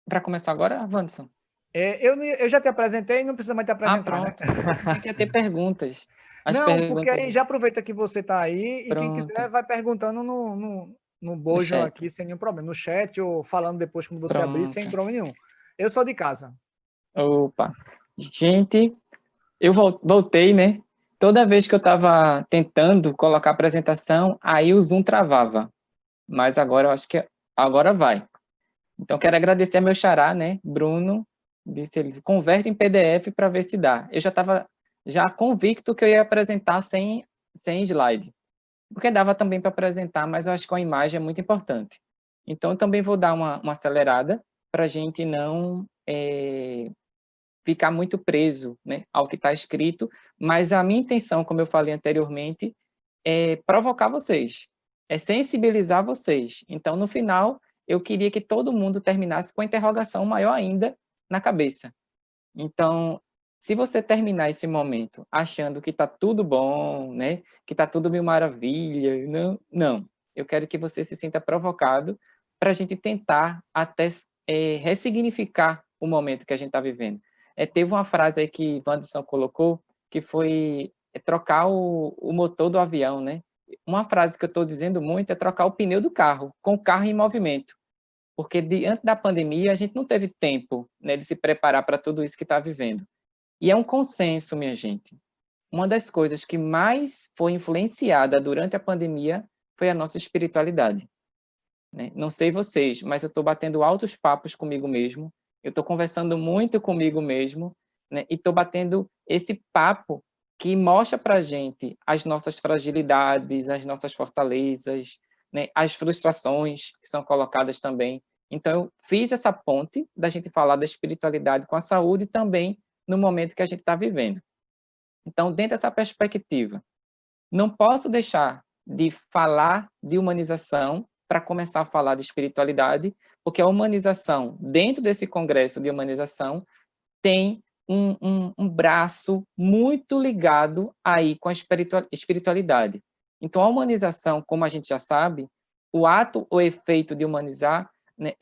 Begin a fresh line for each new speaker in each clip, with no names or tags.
Para começar agora, Wanderson?
Eu já te apresentei, não precisa mais te
Ah,
apresentar, né?
pronto. Pensei que ia ter perguntas. As
Não, porque
perguntas.
aí já aproveita que você está aí e quem quiser
Pronto.
vai perguntando no
No
bojo
chat.
aqui sem nenhum problema. No chat ou falando depois quando você abrir, sem
Pronto.
problema nenhum. Eu sou de casa.
Opa. Gente, eu voltei, né? Toda vez que eu estava tentando colocar a apresentação, aí o Zoom travava. Mas agora eu acho que agora vai. Então, quero agradecer a meu xará, né? Bruno, disse ele, converte em PDF para ver se dá. Eu já estava já convicto que eu ia apresentar sem slide, porque dava também para apresentar, mas eu acho que a imagem é muito importante. Então, eu também vou dar uma acelerada para a gente não ficar muito preso, né, ao que está escrito, mas a minha intenção, como eu falei anteriormente, é provocar vocês, é sensibilizar vocês. Então, no final, eu queria que todo mundo terminasse com a interrogação maior ainda na cabeça. Então, se você terminar esse momento achando que está tudo bom, né, que está tudo mil maravilha, não, não. Eu quero que você se sinta provocado para a gente tentar até ressignificar o momento que a gente está vivendo. Teve uma frase aí que Wanderson colocou, que foi trocar o motor do avião, né? Uma frase que eu estou dizendo muito é trocar o pneu do carro, com o carro em movimento, porque diante da pandemia a gente não teve tempo, né, de se preparar para tudo isso que está vivendo. E é um consenso, minha gente. Uma das coisas que mais foi influenciada durante a pandemia foi a nossa espiritualidade, né? Não sei vocês, mas eu estou batendo altos papos comigo mesmo, eu estou conversando muito comigo mesmo, né? E estou batendo esse papo que mostra para a gente as nossas fragilidades, as nossas fortalezas, né? As frustrações que são colocadas também. Então, eu fiz essa ponte da gente falar da espiritualidade com a saúde também no momento que a gente está vivendo. Então, dentro dessa perspectiva, não posso deixar de falar de humanização para começar a falar de espiritualidade, porque a humanização, dentro desse congresso de humanização, tem um braço muito ligado aí com a espiritualidade. Então, a humanização, como a gente já sabe, o ato ou efeito de humanizar, né,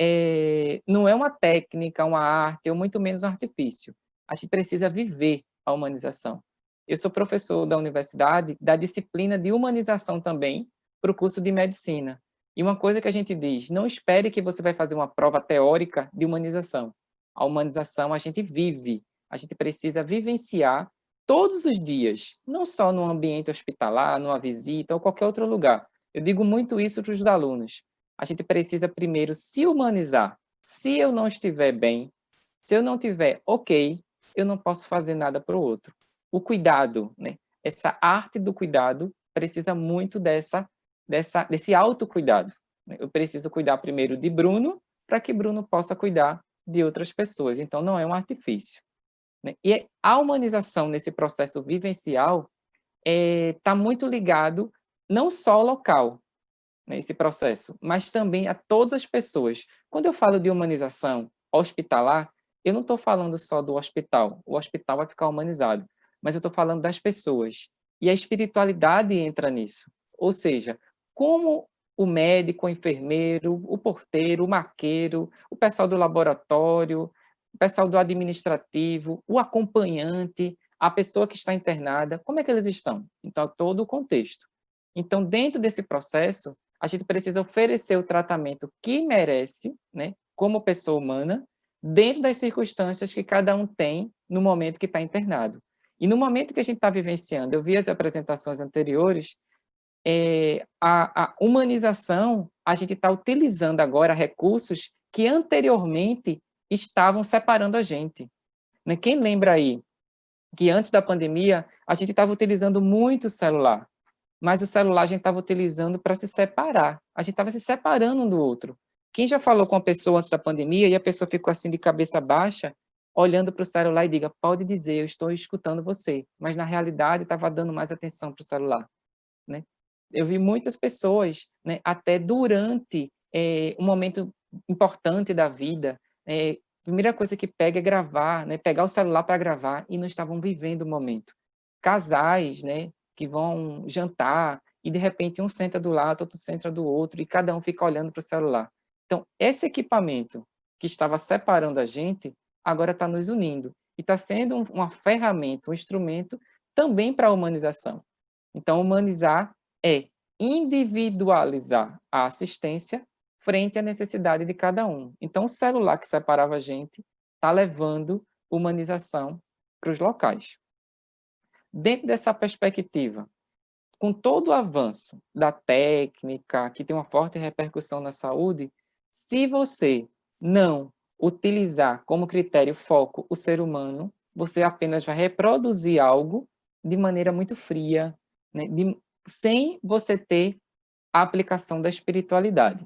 não é uma técnica, uma arte, ou muito menos um artifício. A gente precisa viver a humanização. Eu sou professor da universidade da disciplina de humanização também, para o curso de medicina. E uma coisa que a gente diz, não espere que você vai fazer uma prova teórica de humanização. A humanização a gente vive, a gente precisa vivenciar todos os dias, não só no ambiente hospitalar, numa visita ou qualquer outro lugar. Eu digo muito isso para os alunos. A gente precisa primeiro se humanizar. Se eu não estiver bem, se eu não estiver ok, eu não posso fazer nada para o outro. O cuidado, né? Essa arte do cuidado precisa muito desse autocuidado. Eu preciso cuidar primeiro de Bruno, para que Bruno possa cuidar de outras pessoas. Então, não é um artifício, né? E a humanização nesse processo vivencial está muito ligado não só ao local, né, esse processo, mas também a todas as pessoas. Quando eu falo de humanização hospitalar, eu não estou falando só do hospital. O hospital vai ficar humanizado, mas eu estou falando das pessoas. E a espiritualidade entra nisso. Ou seja, como o médico, o enfermeiro, o porteiro, o maqueiro, o pessoal do laboratório, o pessoal do administrativo, o acompanhante, a pessoa que está internada, como é que eles estão? Então, todo o contexto. Então, dentro desse processo, a gente precisa oferecer o tratamento que merece, né, como pessoa humana, dentro das circunstâncias que cada um tem no momento que está internado. E no momento que a gente está vivenciando, eu vi as apresentações anteriores, a humanização, a gente está utilizando agora recursos que anteriormente estavam separando a gente, né? Quem lembra aí que antes da pandemia a gente estava utilizando muito o celular, mas o celular a gente estava utilizando para se separar. A gente estava se separando um do outro. Quem já falou com a pessoa antes da pandemia e a pessoa ficou assim de cabeça baixa, olhando para o celular e diga, pode dizer, eu estou escutando você, mas na realidade estava dando mais atenção para o celular, né? Eu vi muitas pessoas, né, até durante um momento importante da vida, a primeira coisa que pega é gravar, né, pegar o celular para gravar e não estavam vivendo o momento. Casais, né, que vão jantar e de repente um senta do lado, outro senta do outro e cada um fica olhando para o celular. Então, esse equipamento que estava separando a gente, agora está nos unindo. E está sendo uma ferramenta, um instrumento também para a humanização. Então, humanizar é individualizar a assistência frente à necessidade de cada um. Então, o celular que separava a gente está levando humanização para os locais. Dentro dessa perspectiva, com todo o avanço da técnica, que tem uma forte repercussão na saúde, se você não utilizar como critério foco o ser humano, você apenas vai reproduzir algo de maneira muito fria, né? Sem você ter a aplicação da espiritualidade.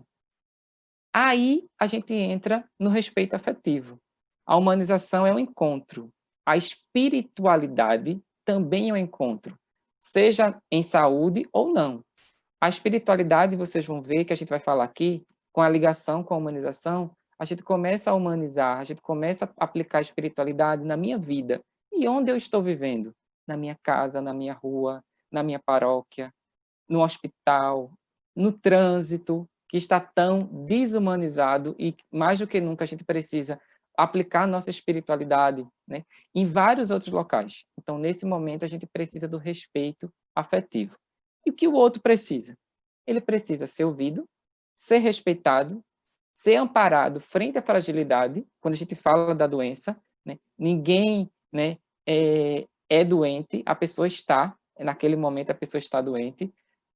Aí a gente entra no respeito afetivo. A humanização é um encontro. A espiritualidade também é um encontro, seja em saúde ou não. A espiritualidade, vocês vão ver que a gente vai falar aqui, com a ligação com a humanização, a gente começa a humanizar, a gente começa a aplicar a espiritualidade na minha vida. E onde eu estou vivendo? Na minha casa, na minha rua, na minha paróquia, no hospital, no trânsito, que está tão desumanizado e mais do que nunca a gente precisa aplicar nossa espiritualidade, né, em vários outros locais. Então, nesse momento, a gente precisa do respeito afetivo. E o que o outro precisa? Ele precisa ser ouvido, ser respeitado, ser amparado frente à fragilidade. Quando a gente fala da doença, né, ninguém, né, é doente, a pessoa está, naquele momento a pessoa está doente,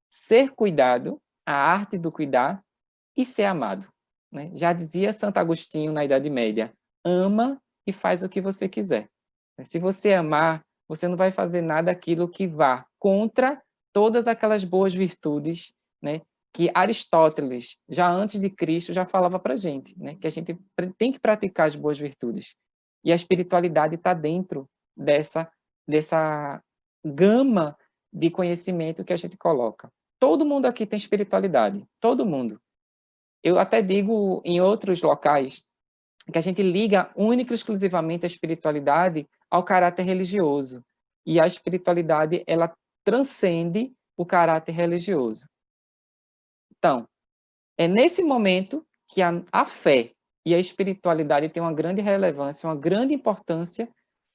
ser cuidado, a arte do cuidar, e ser amado, né? Já dizia Santo Agostinho na Idade Média, ama e faz o que você quiser. Se você amar, você não vai fazer nada aquilo que vá contra todas aquelas boas virtudes, né, que Aristóteles, já antes de Cristo, já falava para a gente, né, que a gente tem que praticar as boas virtudes. E a espiritualidade está dentro dessa gama de conhecimento que a gente coloca. Todo mundo aqui tem espiritualidade, todo mundo. Eu até digo em outros locais que a gente liga única e exclusivamente a espiritualidade ao caráter religioso. E a espiritualidade, ela transcende o caráter religioso. Então, é nesse momento que a fé e a espiritualidade têm uma grande relevância, uma grande importância,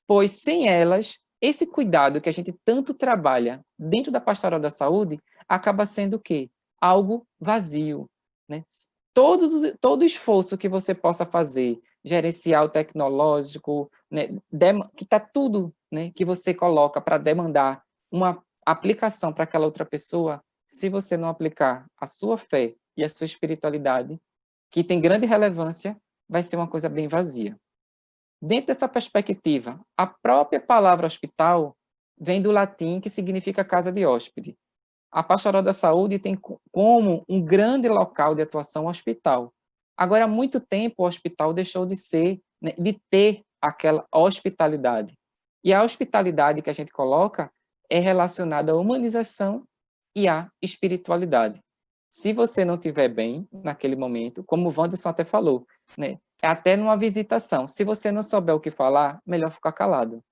pois sem elas, esse cuidado que a gente tanto trabalha dentro da pastoral da saúde acaba sendo o quê? Algo vazio, né? Todo esforço que você possa fazer, gerencial tecnológico, né, que está tudo, né, que você coloca para demandar uma aplicação para aquela outra pessoa, se você não aplicar a sua fé e a sua espiritualidade, que tem grande relevância, vai ser uma coisa bem vazia. Dentro dessa perspectiva, a própria palavra hospital vem do latim, que significa casa de hóspede. A pastoral da saúde tem como um grande local de atuação o hospital. Agora, há muito tempo, o hospital deixou de ser, né, de ter aquela hospitalidade. E a hospitalidade que a gente coloca é relacionada à humanização e à espiritualidade. Se você não estiver bem naquele momento, como o Wanderson até falou, né, é até numa visitação, se você não souber o que falar, melhor ficar calado.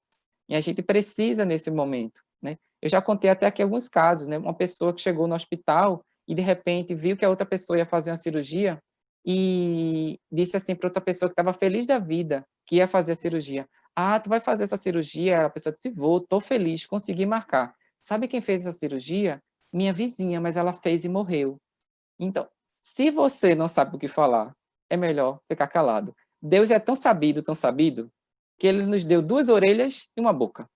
E a gente precisa nesse momento, né? Eu já contei até aqui alguns casos, né? Uma pessoa que chegou no hospital e de repente viu que a outra pessoa ia fazer uma cirurgia e disse assim para outra pessoa que estava feliz da vida que ia fazer a cirurgia: "Ah, tu vai fazer essa cirurgia?" A pessoa disse: "Vou, tô feliz, consegui marcar." Sabe quem fez essa cirurgia? Minha vizinha, mas ela fez e morreu. Então, se você não sabe o que falar, é melhor ficar calado. Deus é tão sabido, que ele nos deu 2 orelhas e uma boca.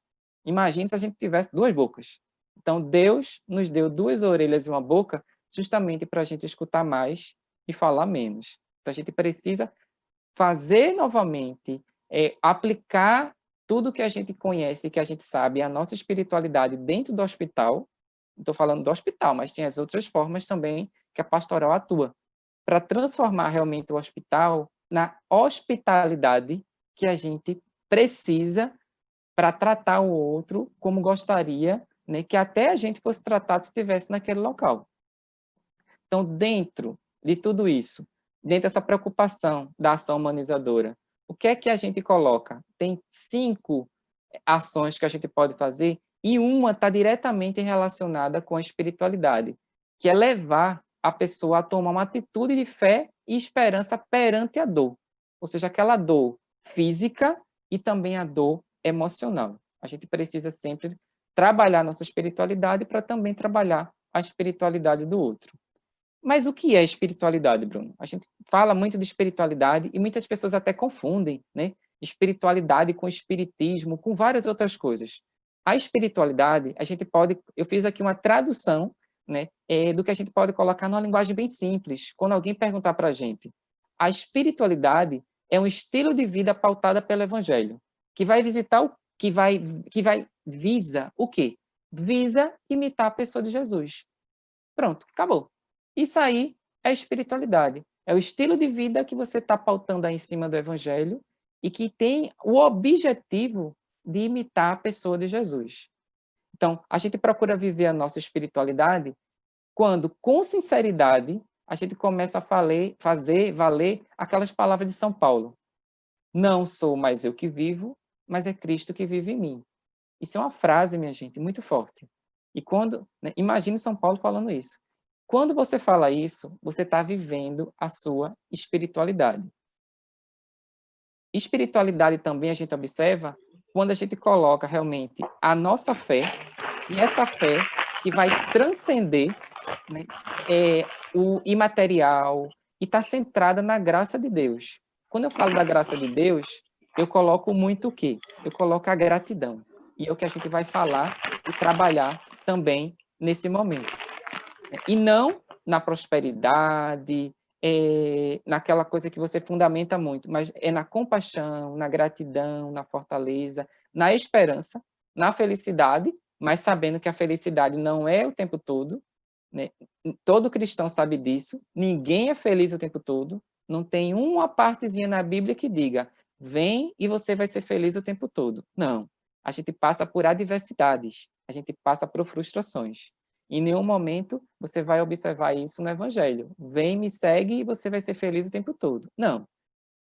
Imagine se a gente tivesse 2 bocas. Então, Deus nos deu 2 orelhas e uma boca justamente para a gente escutar mais e falar menos. Então, a gente precisa fazer novamente, aplicar tudo que a gente conhece, que a gente sabe, a nossa espiritualidade dentro do hospital. Estou falando do hospital, mas tem as outras formas também que a pastoral atua, para transformar realmente o hospital na hospitalidade que a gente precisa para tratar o outro como gostaria, né, que até a gente fosse tratado se estivesse naquele local. Então, dentro de tudo isso, dentro dessa preocupação da ação humanizadora, o que é que a gente coloca? Tem 5 ações que a gente pode fazer e uma está diretamente relacionada com a espiritualidade, que é levar a pessoa a tomar uma atitude de fé e esperança perante a dor. ou seja, aquela dor física e também a dor emocional. A gente precisa sempre trabalhar nossa espiritualidade para também trabalhar a espiritualidade do outro. Mas o que é espiritualidade, Bruno? A gente fala muito de espiritualidade e muitas pessoas até confundem, né? Espiritualidade com espiritismo, com várias outras coisas. A espiritualidade, a gente pode, eu fiz aqui uma tradução, né, do que a gente pode colocar numa linguagem bem simples. Quando alguém perguntar para a gente, a espiritualidade é um estilo de vida pautada pelo Evangelho, que vai visitar o que vai visa o quê? Visa imitar a pessoa de Jesus. Pronto, acabou. Isso aí é espiritualidade. É o estilo de vida que você está pautando aí em cima do Evangelho e que tem o objetivo de imitar a pessoa de Jesus. Então, a gente procura viver a nossa espiritualidade quando, com sinceridade, a gente começa a fazer valer aquelas palavras de São Paulo. Não sou mais eu que vivo, mas é Cristo que vive em mim. Isso é uma frase, minha gente, muito forte. E quando, né, imagine São Paulo falando isso. Quando você fala isso, você está vivendo a sua espiritualidade. Espiritualidade também a gente observa quando a gente coloca realmente a nossa fé, e essa fé que vai transcender, né, o imaterial e está centrada na graça de Deus. Quando eu falo da graça de Deus, eu coloco muito o quê? Eu coloco a gratidão. E é o que a gente vai falar e trabalhar também nesse momento. E não na prosperidade, naquela coisa que você fundamenta muito, mas é na compaixão, na gratidão, na fortaleza, na esperança, na felicidade, mas sabendo que a felicidade não é o tempo todo, né? Todo cristão sabe disso, ninguém é feliz o tempo todo, não tem uma partezinha na Bíblia que diga, vem e você vai ser feliz o tempo todo. Não, a gente passa por adversidades, a gente passa por frustrações. Em nenhum momento você vai observar isso no Evangelho. Vem, me segue e você vai ser feliz o tempo todo. Não.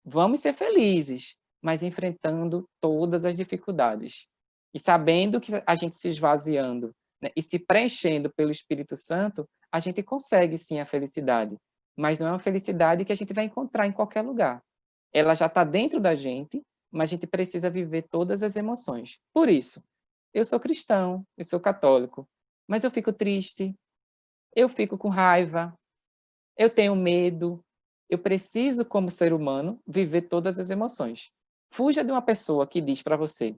Vamos ser felizes, mas enfrentando todas as dificuldades. E sabendo que a gente se esvaziando, né, e se preenchendo pelo Espírito Santo, a gente consegue sim a felicidade. Mas não é uma felicidade que a gente vai encontrar em qualquer lugar. Ela já está dentro da gente, mas a gente precisa viver todas as emoções. Por isso, eu sou cristão, eu sou católico, mas eu fico triste, eu fico com raiva, eu tenho medo, eu preciso, como ser humano, viver todas as emoções. Fuja de uma pessoa que diz para você,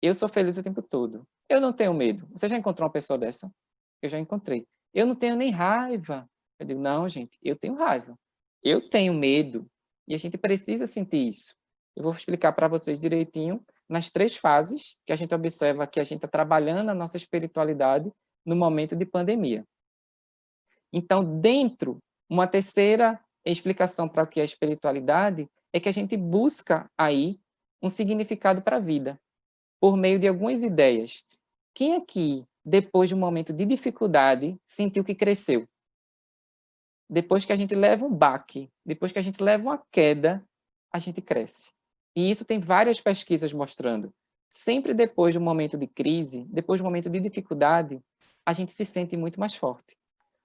eu sou feliz o tempo todo, eu não tenho medo. Você já encontrou uma pessoa dessa? Eu já encontrei. Eu não tenho nem raiva. Eu digo, não, gente, eu tenho raiva. Eu tenho medo. E a gente precisa sentir isso. Eu vou explicar para vocês direitinho nas 3 fases que a gente observa que a gente está trabalhando a nossa espiritualidade no momento de pandemia. Então, dentro, uma terceira explicação para o que é espiritualidade é que a gente busca aí um significado para a vida, por meio de algumas ideias. Quem aqui, depois de um momento de dificuldade, sentiu que cresceu? Depois que a gente leva um baque, depois que a gente leva uma queda, a gente cresce. E isso tem várias pesquisas mostrando. Sempre depois de um momento de crise, depois de um momento de dificuldade, a gente se sente muito mais forte.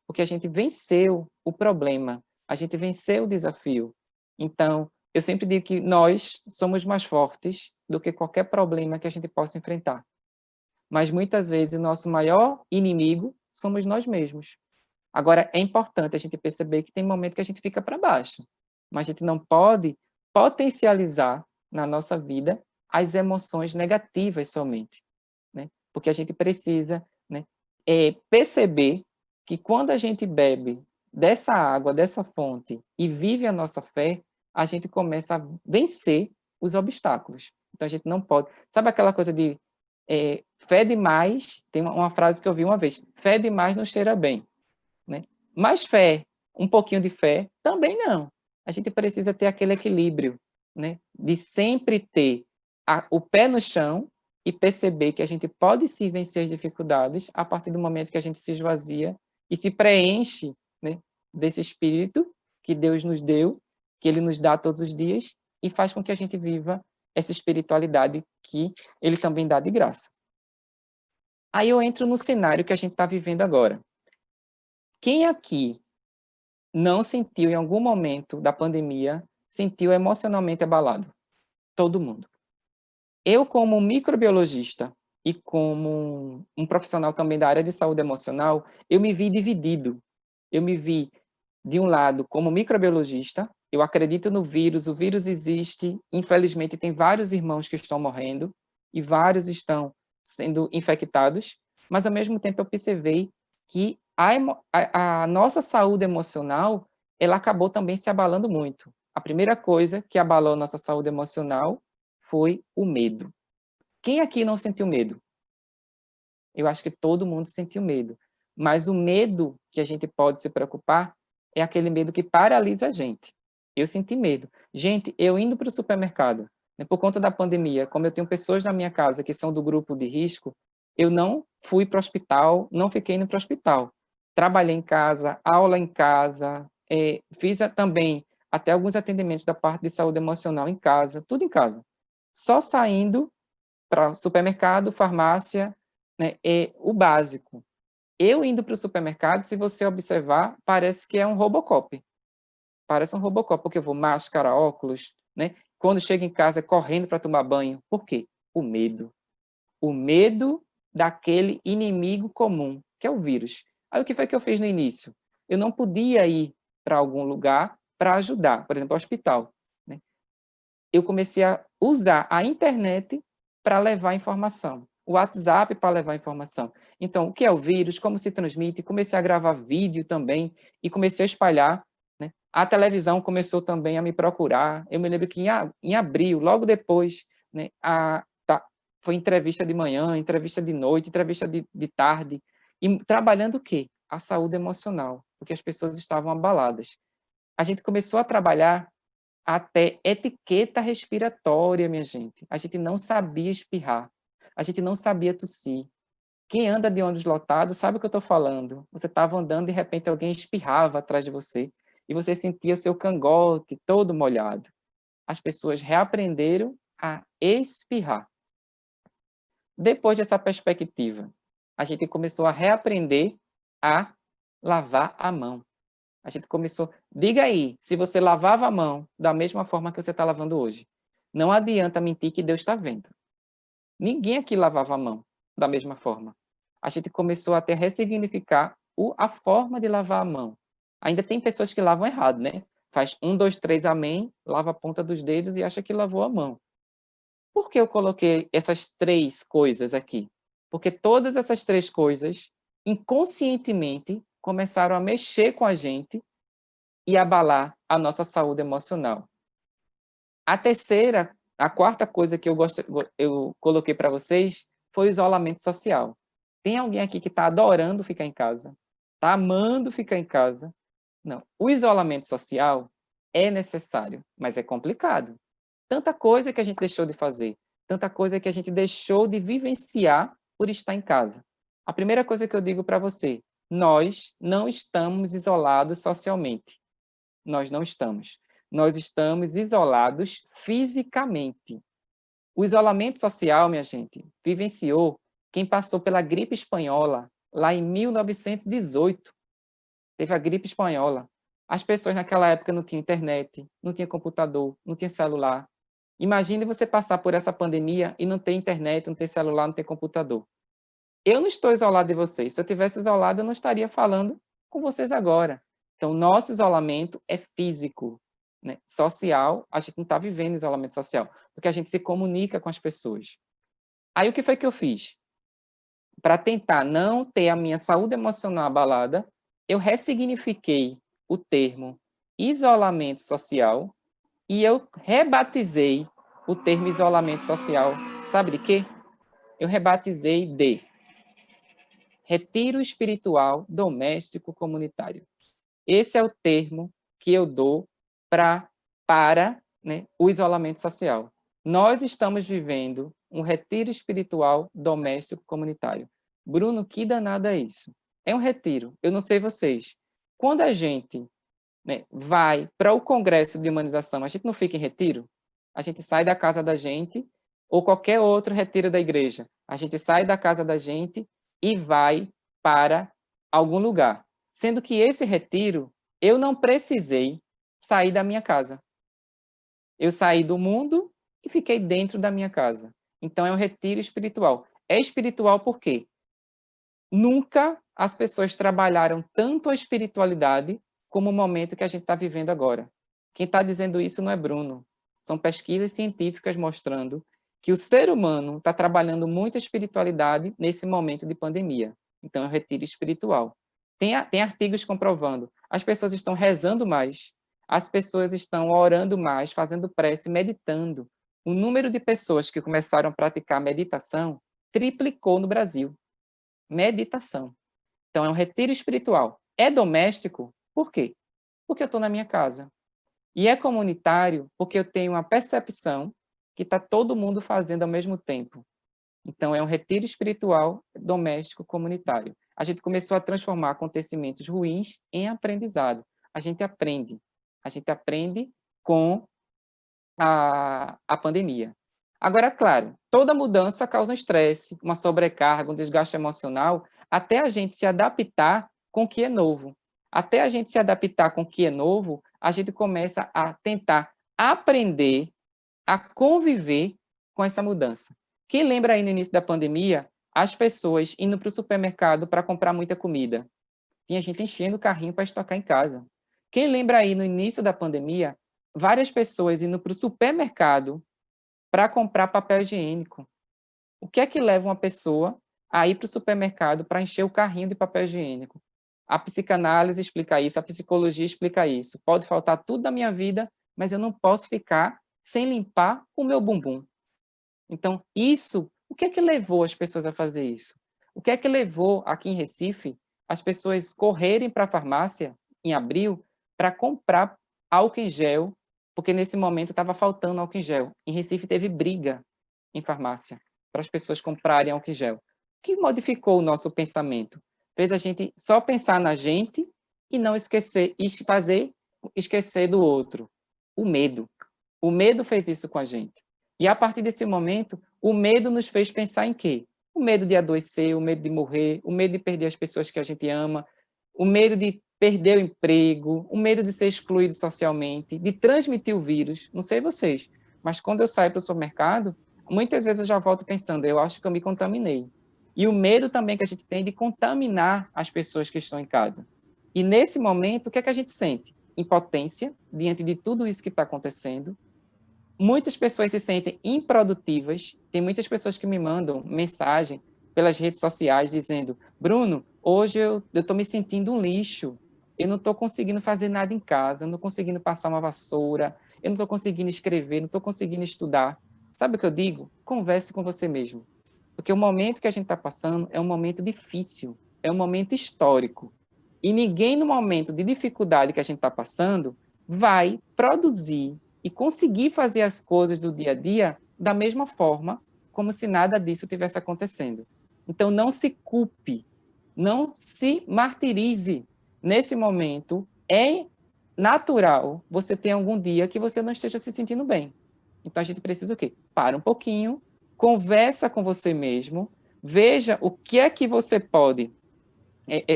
Porque a gente venceu o problema, a gente venceu o desafio. Então, eu sempre digo que nós somos mais fortes do que qualquer problema que a gente possa enfrentar. Mas muitas vezes o nosso maior inimigo somos nós mesmos. Agora, é importante a gente perceber que tem momento que a gente fica para baixo, mas a gente não pode potencializar na nossa vida as emoções negativas somente, né? Porque a gente precisa, né, perceber que quando a gente bebe dessa água, dessa fonte, e vive a nossa fé, a gente começa a vencer os obstáculos. Então, a gente não pode... Sabe aquela coisa de fé demais? Tem uma frase que eu vi uma vez, fé demais não cheira bem, né? Mas fé, um pouquinho de fé, também não. A gente precisa ter aquele equilíbrio, né? De sempre ter o pé no chão e perceber que a gente pode sim vencer as dificuldades a partir do momento que a gente se esvazia e se preenche, né, desse espírito que Deus nos deu, que Ele nos dá todos os dias e faz com que a gente viva essa espiritualidade que Ele também dá de graça. Aí eu entro no cenário que a gente está vivendo agora. Quem aqui não sentiu em algum momento da pandemia sentiu emocionalmente abalado. Todo mundo. Eu, como microbiologista e como um profissional também da área de saúde emocional, eu me vi dividido. Eu me vi, de um lado, como microbiologista, eu acredito no vírus, o vírus existe, infelizmente tem vários irmãos que estão morrendo e vários estão sendo infectados, mas ao mesmo tempo eu percebi que a nossa saúde emocional, ela acabou também se abalando muito. A primeira coisa que abalou a nossa saúde emocional foi o medo. Quem aqui não sentiu medo? Eu acho que todo mundo sentiu medo. Mas o medo que a gente pode se preocupar é aquele medo que paralisa a gente. Eu senti medo. Gente, eu indo para o supermercado, né, por conta da pandemia, como eu tenho pessoas na minha casa que são do grupo de risco, eu não fui para o hospital, não fiquei indo para o hospital. Trabalhei em casa, aula em casa, fiz também até alguns atendimentos da parte de saúde emocional em casa, tudo em casa. Só saindo para supermercado, farmácia, né, é o básico. Eu indo para o supermercado, se você observar, parece que é um Robocop. Parece um Robocop, porque eu vou máscara, óculos, né? Quando chego em casa, correndo para tomar banho. Por quê? O medo. O medo daquele inimigo comum, que é o vírus. Aí o que foi que eu fiz no início? Eu não podia ir para algum lugar para ajudar, por exemplo, hospital, né? Eu comecei a usar a internet para levar informação, o WhatsApp para levar informação. Então, o que é o vírus, como se transmite, comecei a gravar vídeo também e comecei a espalhar, né? A televisão começou também a me procurar. Eu me lembro que em abril, logo depois, né, foi entrevista de manhã, entrevista de noite, entrevista de tarde, e trabalhando o quê? A saúde emocional, porque as pessoas estavam abaladas. A gente começou a trabalhar até etiqueta respiratória, minha gente. A gente não sabia espirrar. A gente não sabia tossir. Quem anda de ônibus lotado sabe o que eu estou falando. Você estava andando e de repente alguém espirrava atrás de você e você sentia o seu cangote todo molhado. As pessoas reaprenderam a espirrar. Depois dessa perspectiva, a gente começou a reaprender a lavar a mão. A gente começou. Diga aí, se você lavava a mão da mesma forma que você está lavando hoje. Não adianta mentir que Deus está vendo. Ninguém aqui lavava a mão da mesma forma. A gente começou a ressignificar a forma de lavar a mão. Ainda tem pessoas que lavam errado, né? Faz 1, 2, 3, amém, lava a ponta dos dedos e acha que lavou a mão. Por que eu coloquei essas 3 coisas aqui? Porque todas essas 3 coisas, inconscientemente, começaram a mexer com a gente e abalar a nossa saúde emocional. A quarta coisa que eu coloquei para vocês foi o isolamento social. Tem alguém aqui que está adorando ficar em casa? Está amando ficar em casa? Não. O isolamento social é necessário, mas é complicado. Tanta coisa que a gente deixou de fazer, tanta coisa que a gente deixou de vivenciar por estar em casa. A primeira coisa que eu digo para você, nós não estamos isolados socialmente. Nós não estamos. Nós estamos isolados fisicamente. O isolamento social, minha gente, vivenciou quem passou pela gripe espanhola lá em 1918. Teve a gripe espanhola. As pessoas naquela época não tinham internet, não tinham computador, não tinham celular. Imagine você passar por essa pandemia e não ter internet, não ter celular, não ter computador. Eu não estou isolado de vocês. Se eu tivesse isolado, eu não estaria falando com vocês agora. Então, nosso isolamento é físico, né? Social, a gente não está vivendo isolamento social, porque a gente se comunica com as pessoas. Aí, o que foi que eu fiz? Para tentar não ter a minha saúde emocional abalada, eu ressignifiquei o termo isolamento social e eu rebatizei o termo isolamento social. Sabe de quê? Eu rebatizei de retiro espiritual doméstico comunitário. Esse é o termo que eu dou para né, o isolamento social. Nós estamos vivendo um retiro espiritual doméstico comunitário. Bruno, que danado é isso? É um retiro. Eu não sei vocês. Quando a gente, né, vai para o Congresso de Humanização, a gente não fica em retiro? A gente sai da casa da gente, ou qualquer outro retiro da igreja. A gente sai da casa da gente e vai para algum lugar. Sendo que esse retiro, eu não precisei sair da minha casa. Eu saí do mundo e fiquei dentro da minha casa. Então, é um retiro espiritual. É espiritual por quê? Nunca as pessoas trabalharam tanto a espiritualidade como o momento que a gente está vivendo agora. Quem está dizendo isso não é Bruno. São pesquisas científicas mostrando que o ser humano está trabalhando muito a espiritualidade nesse momento de pandemia. Então, é um retiro espiritual. Tem artigos comprovando. As pessoas estão rezando mais, as pessoas estão orando mais, fazendo prece, meditando. O número de pessoas que começaram a praticar meditação triplicou no Brasil. Meditação. Então, é um retiro espiritual. É doméstico? Por quê? Porque eu estou na minha casa. E é comunitário porque eu tenho uma percepção que está todo mundo fazendo ao mesmo tempo. Então, é um retiro espiritual, doméstico, comunitário. A gente começou a transformar acontecimentos ruins em aprendizado. A gente aprende. A gente aprende com a pandemia. Agora, claro, toda mudança causa um estresse, uma sobrecarga, um desgaste emocional, até a gente se adaptar com o que é novo. Até a gente se adaptar com o que é novo, a gente começa a tentar aprender a conviver com essa mudança. Quem lembra aí no início da pandemia, as pessoas indo para o supermercado para comprar muita comida? Tinha gente enchendo o carrinho para estocar em casa. Quem lembra aí no início da pandemia, várias pessoas indo para o supermercado para comprar papel higiênico? O que é que leva uma pessoa a ir para o supermercado para encher o carrinho de papel higiênico? A psicanálise explica isso, a psicologia explica isso. Pode faltar tudo da minha vida, mas eu não posso ficar sem limpar o meu bumbum. Então, o que é que levou as pessoas a fazer isso? O que é que levou, aqui em Recife, as pessoas correrem para a farmácia, em abril, para comprar álcool em gel, porque nesse momento estava faltando álcool em gel. Em Recife teve briga em farmácia para as pessoas comprarem álcool em gel. O que modificou o nosso pensamento? Fez a gente só pensar na gente e não esquecer, esquecer do outro. O medo. O medo fez isso com a gente. E a partir desse momento, o medo nos fez pensar em quê? O medo de adoecer, o medo de morrer, o medo de perder as pessoas que a gente ama, o medo de perder o emprego, o medo de ser excluído socialmente, de transmitir o vírus. Não sei vocês, mas quando eu saio para o supermercado, muitas vezes eu já volto pensando, eu acho que eu me contaminei. E o medo também que a gente tem de contaminar as pessoas que estão em casa. E nesse momento, o que é que a gente sente? Impotência diante de tudo isso que está acontecendo. Muitas pessoas se sentem improdutivas. Tem muitas pessoas que me mandam mensagem pelas redes sociais dizendo: Bruno, hoje eu estou me sentindo um lixo. Eu não estou conseguindo fazer nada em casa, eu não estou conseguindo passar uma vassoura, eu não estou conseguindo escrever, não estou conseguindo estudar. Sabe o que eu digo? Converse com você mesmo. Porque o momento que a gente está passando é um momento difícil, é um momento histórico. E ninguém, no momento de dificuldade que a gente está passando, vai produzir e conseguir fazer as coisas do dia a dia da mesma forma, como se nada disso tivesse acontecendo. Então, não se culpe, não se martirize. Nesse momento, é natural você ter algum dia que você não esteja se sentindo bem. Então, a gente precisa o quê? Para um pouquinho, conversa com você mesmo, veja o que é que você pode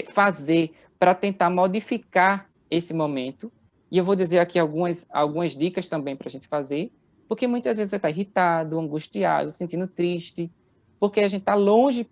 fazer para tentar modificar esse momento. E eu vou dizer aqui algumas dicas também para a gente fazer, porque muitas vezes você está irritado, angustiado, sentindo triste, porque a gente está longe,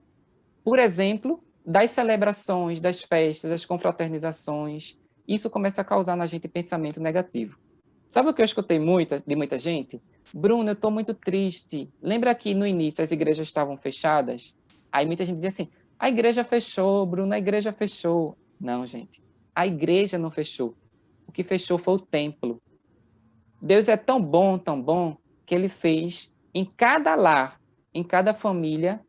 por exemplo, das celebrações, das festas, das confraternizações. Isso começa a causar na gente pensamento negativo. Sabe o que eu escutei de muita gente? Bruno, eu estou muito triste. Lembra que no início as igrejas estavam fechadas? Aí muita gente dizia assim, a igreja fechou, Bruno, a igreja fechou. Não, gente, a igreja não fechou. O que fechou foi o templo. Deus é tão bom, que ele fez em cada lar, em cada família,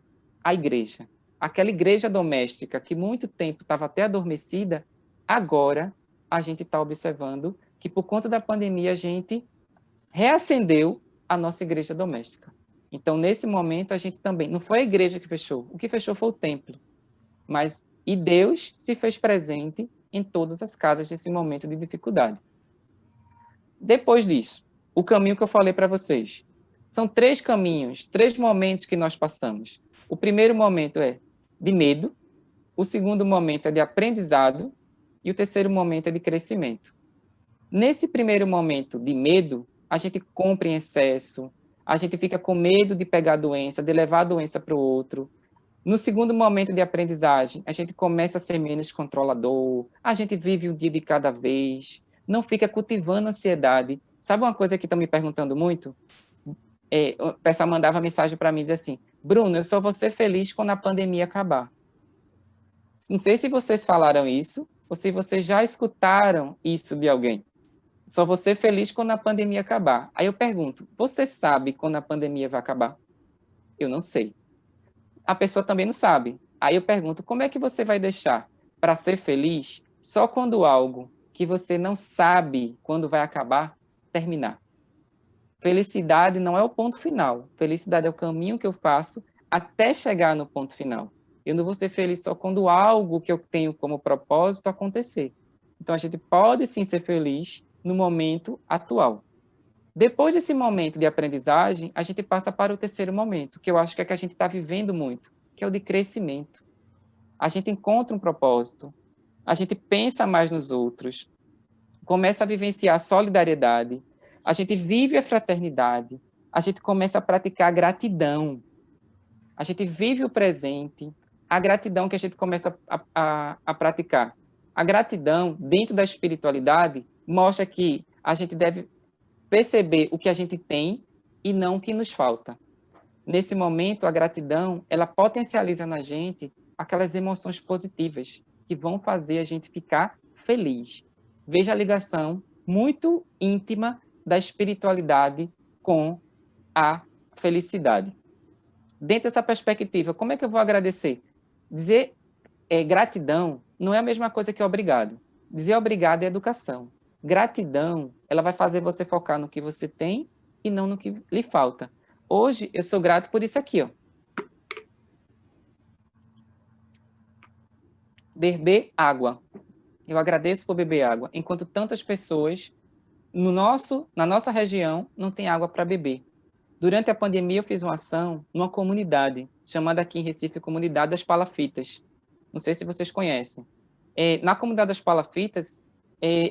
a igreja. Aquela igreja doméstica que muito tempo estava até adormecida, agora a gente está observando que por conta da pandemia a gente reacendeu a nossa igreja doméstica. Então, nesse momento, a gente também, não foi a igreja que fechou, o que fechou foi o templo. E Deus se fez presente em todas as casas nesse momento de dificuldade. Depois disso, o caminho que eu falei para vocês. São 3 caminhos, 3 momentos que nós passamos. O primeiro momento é de medo, o segundo momento é de aprendizado e o terceiro momento é de crescimento. Nesse primeiro momento de medo, a gente compra em excesso, a gente fica com medo de pegar a doença, de levar a doença para o outro. No segundo momento de aprendizagem, a gente começa a ser menos controlador, a gente vive um dia de cada vez, não fica cultivando ansiedade. Sabe uma coisa que estão me perguntando muito? O pessoal mandava mensagem para mim, dizia assim, Bruno, eu só vou ser feliz quando a pandemia acabar. Não sei se vocês falaram isso, ou se vocês já escutaram isso de alguém. Só vou ser feliz quando a pandemia acabar. Aí eu pergunto, você sabe quando a pandemia vai acabar? Eu não sei. A pessoa também não sabe. Aí eu pergunto, como é que você vai deixar para ser feliz só quando algo que você não sabe quando vai acabar, terminar? Felicidade não é o ponto final. Felicidade é o caminho que eu faço até chegar no ponto final. Eu não vou ser feliz só quando algo que eu tenho como propósito acontecer. Então, a gente pode sim ser feliz no momento atual. Depois desse momento de aprendizagem, a gente passa para o terceiro momento, que eu acho que é que a gente está vivendo muito, que é o de crescimento. A gente encontra um propósito, a gente pensa mais nos outros, começa a vivenciar a solidariedade, a gente vive a fraternidade, a gente começa a praticar a gratidão, a gente vive o presente, a gratidão que a gente começa a praticar. A gratidão, dentro da espiritualidade, mostra que a gente deve perceber o que a gente tem e não o que nos falta. Nesse momento, a gratidão, ela potencializa na gente aquelas emoções positivas que vão fazer a gente ficar feliz. Veja a ligação muito íntima da espiritualidade com a felicidade. Dentro dessa perspectiva, como é que eu vou agradecer? Dizer gratidão não é a mesma coisa que obrigado. Dizer obrigado é educação. Gratidão, ela vai fazer você focar no que você tem e não no que lhe falta. Hoje, eu sou grato por isso aqui, ó. Beber água. Eu agradeço por beber água, enquanto tantas pessoas na nossa região não têm água para beber. Durante a pandemia, eu fiz uma ação numa comunidade, chamada aqui em Recife, Comunidade das Palafitas. Não sei se vocês conhecem. Na Comunidade das Palafitas,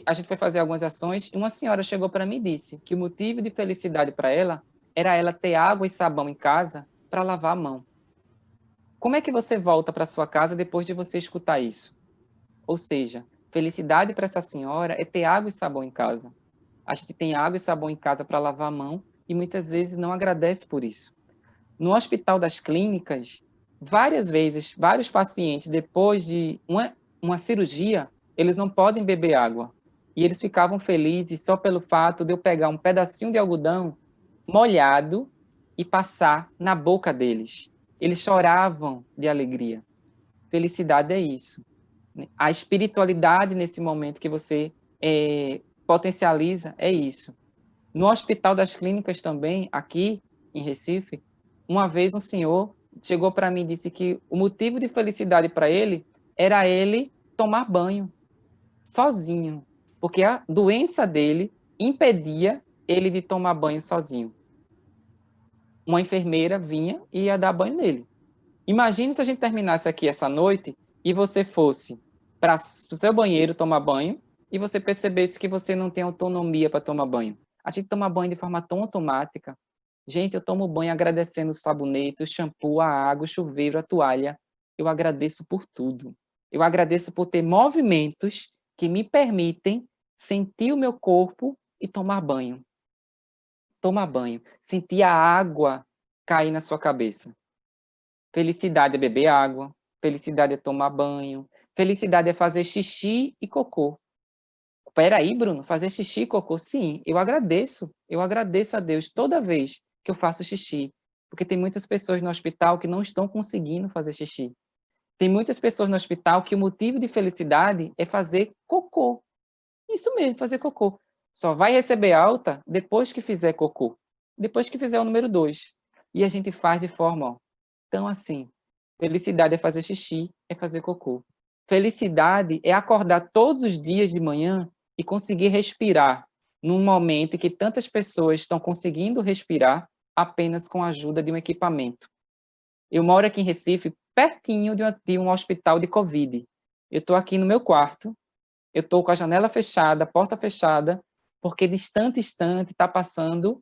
a gente foi fazer algumas ações e uma senhora chegou para mim e disse que o motivo de felicidade para ela era ela ter água e sabão em casa para lavar a mão. Como é que você volta para sua casa depois de você escutar isso? Ou seja, felicidade para essa senhora é ter água e sabão em casa. A gente tem água e sabão em casa para lavar a mão e muitas vezes não agradece por isso. No Hospital das Clínicas, várias vezes, vários pacientes, depois de uma cirurgia, eles não podem beber água. E eles ficavam felizes só pelo fato de eu pegar um pedacinho de algodão molhado e passar na boca deles. Eles choravam de alegria. Felicidade é isso. A espiritualidade nesse momento que você potencializa é isso. No Hospital das Clínicas também, aqui em Recife, uma vez um senhor chegou para mim e disse que o motivo de felicidade para ele era ele tomar banho sozinho, porque a doença dele impedia ele de tomar banho sozinho. Uma enfermeira vinha e ia dar banho nele. Imagine se a gente terminasse aqui essa noite e você fosse para o seu banheiro tomar banho e você percebesse que você não tem autonomia para tomar banho. A gente toma banho de forma tão automática. Gente, eu tomo banho agradecendo o sabonete, o shampoo, a água, o chuveiro, a toalha. Eu agradeço por tudo. Eu agradeço por ter movimentos que me permitem sentir o meu corpo e tomar banho. Tomar banho. Sentir a água cair na sua cabeça. Felicidade é beber água. Felicidade é tomar banho. Felicidade é fazer xixi e cocô. Peraí, Bruno, fazer xixi e cocô? Sim, eu agradeço. Eu agradeço a Deus toda vez que eu faço xixi. Porque tem muitas pessoas no hospital que não estão conseguindo fazer xixi. Tem muitas pessoas no hospital que o motivo de felicidade é fazer cocô. Isso mesmo, fazer cocô. Só vai receber alta depois que fizer cocô. Depois que fizer o número 2. E a gente faz de forma, ó, tão assim. Felicidade é fazer xixi, é fazer cocô. Felicidade é acordar todos os dias de manhã e conseguir respirar num momento em que tantas pessoas estão conseguindo respirar apenas com a ajuda de um equipamento. Eu moro aqui em Recife, pertinho de um hospital de Covid. Eu estou aqui no meu quarto, eu estou com a janela fechada, a porta fechada, porque distante está passando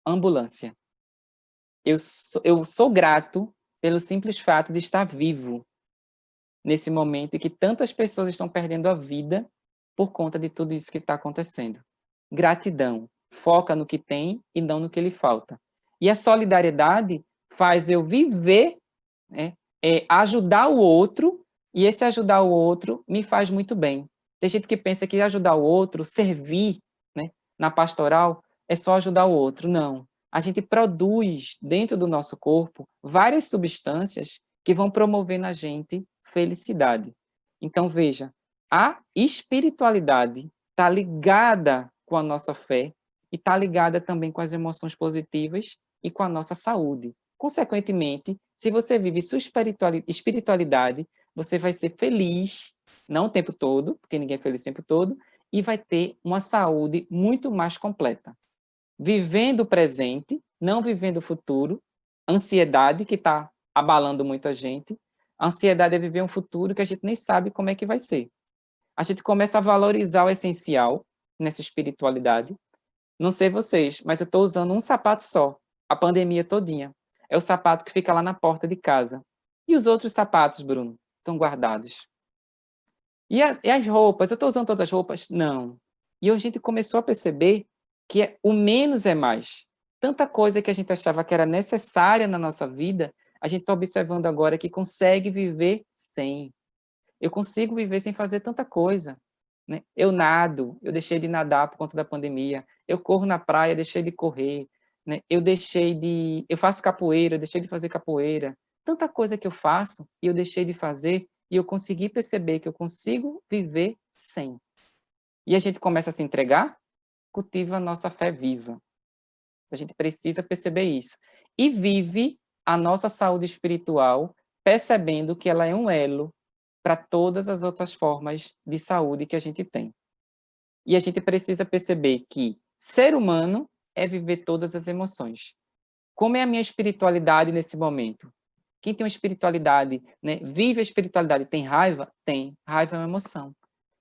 ambulância. Eu sou grato pelo simples fato de estar vivo nesse momento em que tantas pessoas estão perdendo a vida por conta de tudo isso que está acontecendo. Gratidão. Foca no que tem e não no que lhe falta. E a solidariedade faz eu viver, né, ajudar o outro, e esse ajudar o outro me faz muito bem. Tem gente que pensa que ajudar o outro, servir, né, na pastoral, é só ajudar o outro. Não. A gente produz dentro do nosso corpo várias substâncias que vão promover na gente felicidade. Então, veja, a espiritualidade está ligada com a nossa fé e está ligada também com as emoções positivas e com a nossa saúde. Consequentemente, se você vive sua espiritualidade, você vai ser feliz, não o tempo todo, porque ninguém é feliz o tempo todo, e vai ter uma saúde muito mais completa. Vivendo o presente, não vivendo o futuro, ansiedade que está abalando muito a gente. A ansiedade é viver um futuro que a gente nem sabe como é que vai ser. A gente começa a valorizar o essencial nessa espiritualidade. Não sei vocês, mas eu estou usando um sapato só, a pandemia todinha. É o sapato que fica lá na porta de casa. E os outros sapatos, Bruno, estão guardados. E as roupas? Eu estou usando todas as roupas? Não. E a gente começou a perceber que o menos é mais. Tanta coisa que a gente achava que era necessária na nossa vida, a gente está observando agora que consegue viver sem. Eu consigo viver sem fazer tanta coisa. Né? Eu nado, eu deixei de nadar por conta da pandemia. Eu corro na praia, deixei de correr. Né? Eu faço capoeira, eu deixei de fazer capoeira. Tanta coisa que eu faço e eu deixei de fazer e eu consegui perceber que eu consigo viver sem. E a gente começa a se entregar, cultiva a nossa fé viva. A gente precisa perceber isso. E vive a nossa saúde espiritual percebendo que ela é um elo para todas as outras formas de saúde que a gente tem. E a gente precisa perceber que ser humano é viver todas as emoções. Como é a minha espiritualidade nesse momento? Quem tem uma espiritualidade, né, vive a espiritualidade, tem raiva? Tem. Raiva é uma emoção.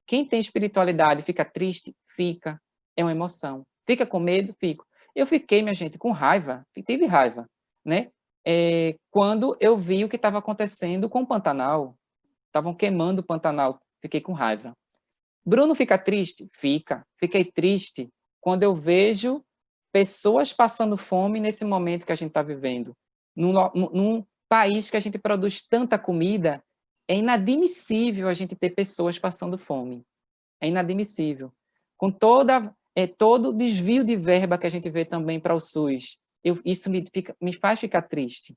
Quem tem espiritualidade fica triste? Fica. É uma emoção. Fica com medo? Fico. Eu fiquei, minha gente, com raiva. Tive raiva, né? Quando eu vi o que estava acontecendo com o Pantanal. Estavam queimando o Pantanal. Fiquei com raiva. Bruno fica triste? Fica. Fiquei triste quando eu vejo pessoas passando fome nesse momento que a gente está vivendo. Num país que a gente produz tanta comida, é inadmissível a gente ter pessoas passando fome. É inadmissível. Com todo o desvio de verba que a gente vê também para o SUS, isso me faz ficar triste.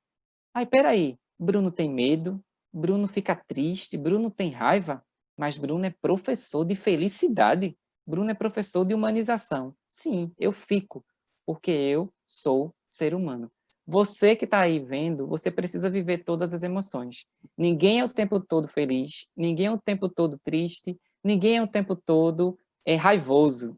Ai, peraí, Bruno tem medo, Bruno fica triste, Bruno tem raiva, mas Bruno é professor de felicidade, Bruno é professor de humanização. Sim, eu fico, porque eu sou ser humano. Você que está aí vendo, você precisa viver todas as emoções. Ninguém é o tempo todo feliz, ninguém é o tempo todo triste, ninguém é o tempo todo raivoso.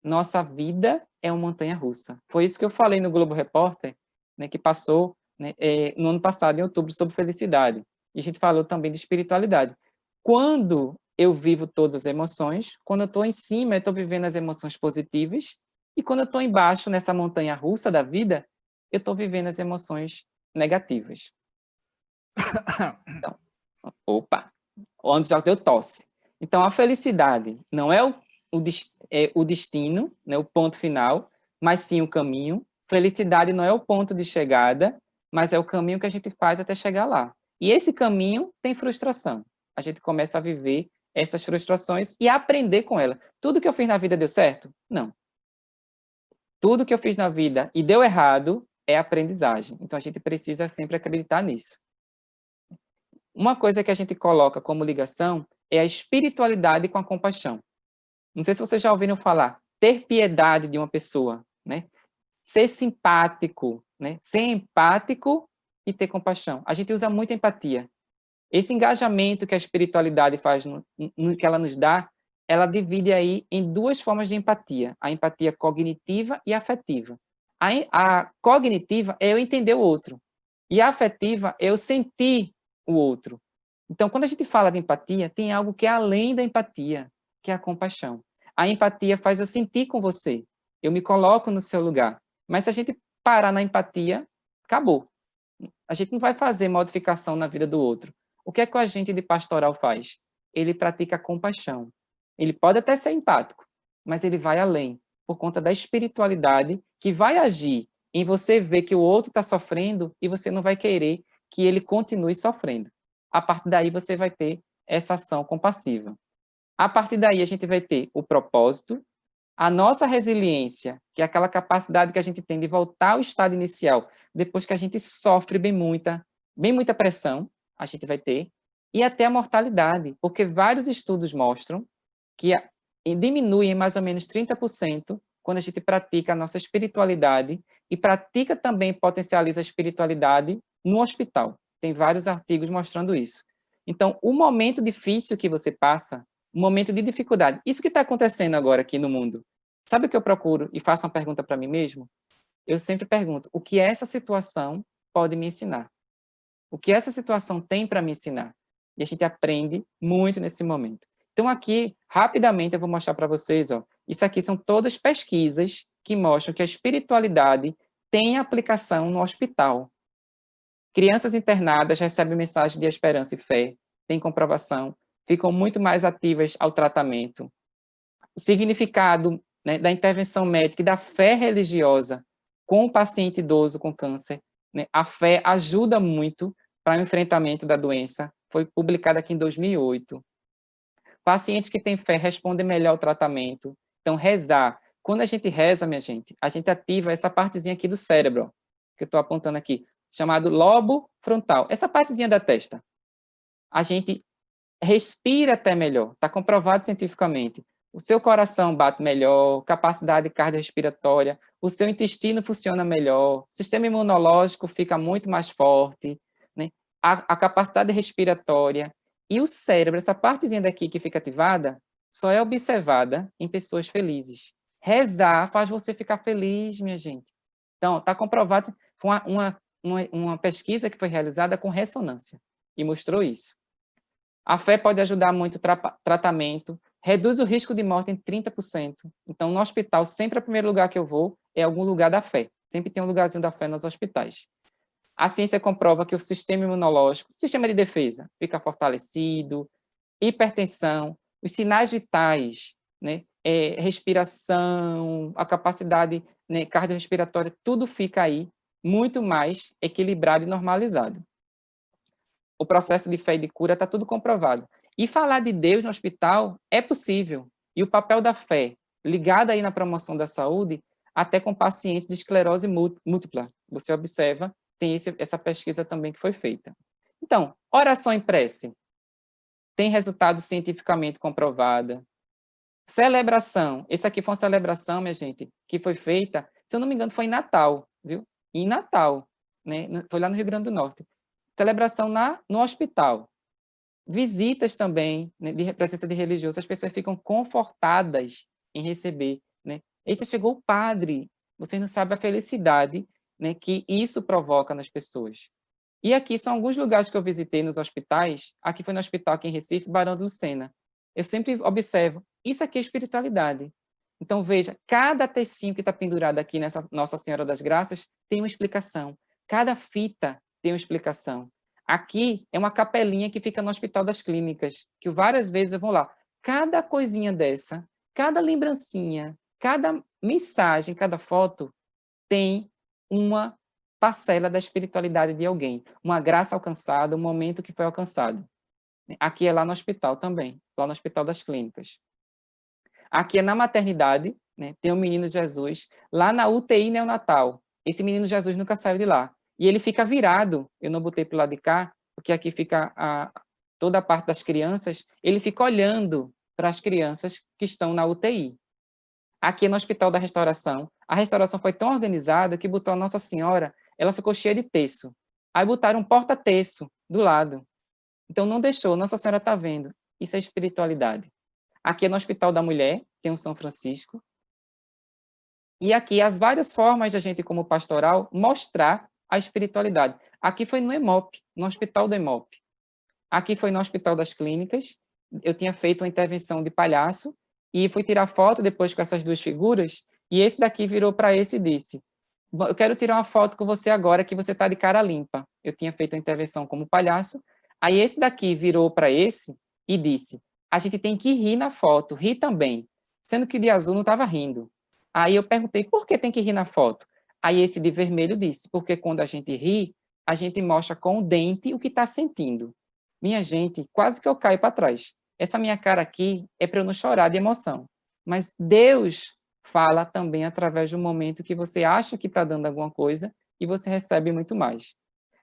Nossa vida é uma montanha-russa. Foi isso que eu falei no Globo Repórter, né, que passou, né, no ano passado, em outubro, sobre felicidade. E a gente falou também de espiritualidade. Quando eu vivo todas as emoções, quando eu estou em cima, eu estou vivendo as emoções positivas, e quando eu estou embaixo, nessa montanha-russa da vida, eu estou vivendo as emoções negativas. Então, opa, onde já deu tosse. Então, a felicidade não é o destino, né, o ponto final, mas sim o caminho. Felicidade não é o ponto de chegada, mas é o caminho que a gente faz até chegar lá. E esse caminho tem frustração. A gente começa a viver essas frustrações e a aprender com ela. Tudo que eu fiz na vida deu certo? Não. Tudo que eu fiz na vida e deu errado é aprendizagem. Então, a gente precisa sempre acreditar nisso. Uma coisa que a gente coloca como ligação é a espiritualidade com a compaixão. Não sei se vocês já ouviram falar, ter piedade de uma pessoa, né? Ser simpático, né? Ser empático e ter compaixão. A gente usa muito empatia. Esse engajamento que a espiritualidade faz, que ela nos dá, ela divide aí em duas formas de empatia, a empatia cognitiva e afetiva. A cognitiva é eu entender o outro, e a afetiva é eu sentir o outro. Então, quando a gente fala de empatia, tem algo que é além da empatia, que é a compaixão. A empatia faz eu sentir com você. Eu me coloco no seu lugar. Mas se a gente parar na empatia, acabou. A gente não vai fazer modificação na vida do outro. O que é que o agente de pastoral faz? Ele pratica compaixão. Ele pode até ser empático, mas ele vai além, por conta da espiritualidade que vai agir em você ver que o outro está sofrendo e você não vai querer que ele continue sofrendo. A partir daí você vai ter essa ação compassiva. A partir daí a gente vai ter o propósito, a nossa resiliência, que é aquela capacidade que a gente tem de voltar ao estado inicial, depois que a gente sofre bem muita pressão, a gente vai ter, e até a mortalidade, porque vários estudos mostram que diminui em mais ou menos 30% quando a gente pratica a nossa espiritualidade e pratica também, potencializa a espiritualidade no hospital. Tem vários artigos mostrando isso. Então, o momento difícil que você passa, um momento de dificuldade. Isso que está acontecendo agora aqui no mundo. Sabe o que eu procuro e faço uma pergunta para mim mesmo? Eu sempre pergunto, o que essa situação pode me ensinar? O que essa situação tem para me ensinar? E a gente aprende muito nesse momento. Então aqui, rapidamente, eu vou mostrar para vocês, ó, isso aqui são todas pesquisas que mostram que a espiritualidade tem aplicação no hospital. Crianças internadas recebem mensagem de esperança e fé, tem comprovação, ficam muito mais ativas ao tratamento. O significado, né, da intervenção médica e da fé religiosa com o paciente idoso com câncer, né, a fé ajuda muito para o enfrentamento da doença, foi publicada aqui em 2008. Pacientes que têm fé respondem melhor ao tratamento. Então, rezar. Quando a gente reza, minha gente, a gente ativa essa partezinha aqui do cérebro, ó, que eu estou apontando aqui, chamado lobo frontal. Essa partezinha da testa. A gente respira até melhor, está comprovado cientificamente. O seu coração bate melhor, capacidade cardiorrespiratória, o seu intestino funciona melhor, o sistema imunológico fica muito mais forte, né? A capacidade respiratória e o cérebro, essa partezinha daqui que fica ativada, só é observada em pessoas felizes. Rezar faz você ficar feliz, minha gente. Então, está comprovado, foi uma pesquisa que foi realizada com ressonância e mostrou isso. A fé pode ajudar muito o tratamento, reduz o risco de morte em 30%. Então, no hospital, sempre o primeiro lugar que eu vou é algum lugar da fé. Sempre tem um lugarzinho da fé nos hospitais. A ciência comprova que o sistema imunológico, sistema de defesa, fica fortalecido, hipertensão, os sinais vitais, né, respiração, a capacidade, né, cardiorrespiratória, tudo fica aí muito mais equilibrado e normalizado. O processo de fé e de cura está tudo comprovado. E falar de Deus no hospital é possível. E o papel da fé, ligado aí na promoção da saúde, até com pacientes de esclerose múltipla. Você observa, tem essa pesquisa também que foi feita. Então, oração em prece. Tem resultado cientificamente comprovada. Celebração. Essa aqui foi uma celebração, minha gente, que foi feita, se eu não me engano, foi em Natal, viu? Em Natal, né? Foi lá no Rio Grande do Norte. Celebração no hospital. Visitas também, né, de presença de religioso, as pessoas ficam confortadas em receber, né? Eita, chegou o padre. Vocês não sabem a felicidade, né, que isso provoca nas pessoas. E aqui são alguns lugares que eu visitei nos hospitais. Aqui foi no hospital aqui em Recife, Barão de Lucena. Eu sempre observo, isso aqui é espiritualidade. Então, veja, cada tecinho que está pendurado aqui nessa Nossa Senhora das Graças tem uma explicação. Cada fita tem uma explicação. Aqui é uma capelinha que fica no Hospital das Clínicas, que várias vezes eu vou lá. Cada coisinha dessa, cada lembrancinha, cada mensagem, cada foto tem uma parcela da espiritualidade de alguém, uma graça alcançada, um momento que foi alcançado. Aqui é lá no hospital também, lá no Hospital das Clínicas. Aqui é na maternidade, né, tem o menino Jesus, lá na UTI neonatal. Esse menino Jesus nunca saiu de lá. E ele fica virado, eu não botei para o lado de cá, porque aqui fica toda a parte das crianças, ele fica olhando para as crianças que estão na UTI. Aqui no Hospital da Restauração, a restauração foi tão organizada que botou a Nossa Senhora, ela ficou cheia de terço. Aí botaram um porta-terço do lado. Então não deixou, Nossa Senhora está vendo. Isso é espiritualidade. Aqui no Hospital da Mulher, tem o São Francisco. E aqui as várias formas de a gente, como pastoral, mostrar a espiritualidade. Aqui foi no EMOP, no Hospital do EMOP. Aqui foi no Hospital das Clínicas. Eu tinha feito uma intervenção de palhaço, e fui tirar foto depois com essas duas figuras, e esse daqui virou para esse e disse: eu quero tirar uma foto com você agora que você está de cara limpa. Eu tinha feito a intervenção como palhaço. Aí esse daqui virou para esse e disse: a gente tem que rir na foto, rir também. Sendo que o de azul não estava rindo. Aí eu perguntei: por que tem que rir na foto? Aí esse de vermelho disse: porque quando a gente ri, a gente mostra com o dente o que está sentindo. Minha gente, quase que eu caio para trás. Essa minha cara aqui é para eu não chorar de emoção. Mas Deus fala também através do momento que você acha que está dando alguma coisa e você recebe muito mais.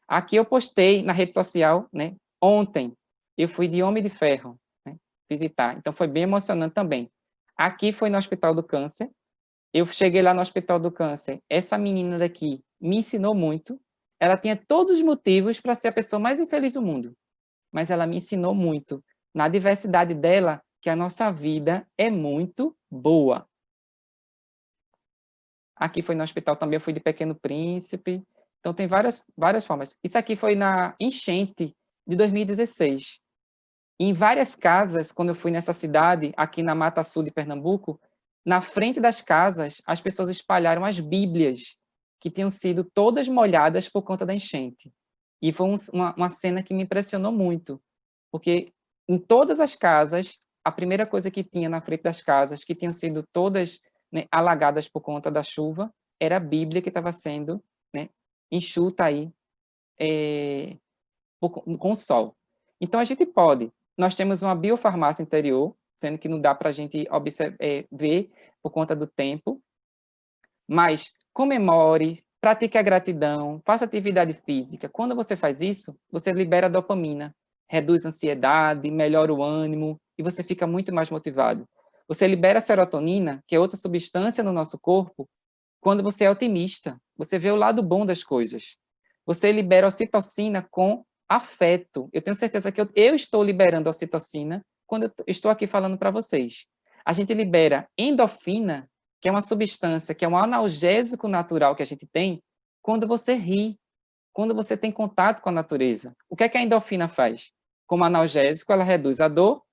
Aqui eu postei na rede social, né? Ontem eu fui de Homem de Ferro, né, visitar, então foi bem emocionante também. Aqui foi no Hospital do Câncer. Eu cheguei lá no Hospital do Câncer. Essa menina daqui me ensinou muito. Ela tinha todos os motivos para ser a pessoa mais infeliz do mundo, mas ela me ensinou muito na diversidade dela que a nossa vida é muito boa. Aqui foi no hospital também, eu fui de Pequeno Príncipe. Então, tem várias formas. Isso aqui foi na enchente de 2016. Em várias casas, quando eu fui nessa cidade, aqui na Mata Sul de Pernambuco, na frente das casas, as pessoas espalharam as Bíblias, que tinham sido todas molhadas por conta da enchente. E foi uma cena que me impressionou muito, porque em todas as casas, a primeira coisa que tinha na frente das casas, que tinham sido todas, né, alagadas por conta da chuva, era a Bíblia que estava sendo, né, enxuta aí com o sol. Então, a gente pode. Nós temos uma biofarmácia interior, sendo que não dá para a gente ver por conta do tempo, mas comemore, pratique a gratidão, faça atividade física. Quando você faz isso, você libera dopamina, reduz a ansiedade, melhora o ânimo e você fica muito mais motivado. Você libera serotonina, que é outra substância no nosso corpo, quando você é otimista. Você vê o lado bom das coisas. Você libera ocitocina com afeto. Eu tenho certeza que eu estou liberando ocitocina quando eu estou aqui falando para vocês. A gente libera endorfina, que é uma substância, que é um analgésico natural que a gente tem, quando você ri, quando você tem contato com a natureza. O que é que a endorfina faz? Como analgésico, ela reduz a dor,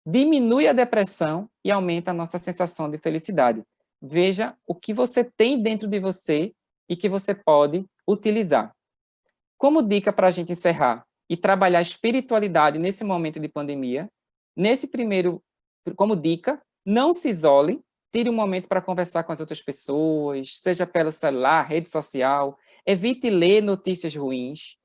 diminui a depressão e aumenta a nossa sensação de felicidade. Veja o que você tem dentro de você e que você pode utilizar. Como dica para a gente encerrar e trabalhar a espiritualidade nesse momento de pandemia, nesse primeiro, como dica, não se isole, tire um momento para conversar com as outras pessoas, seja pelo celular, rede social, evite ler notícias ruins,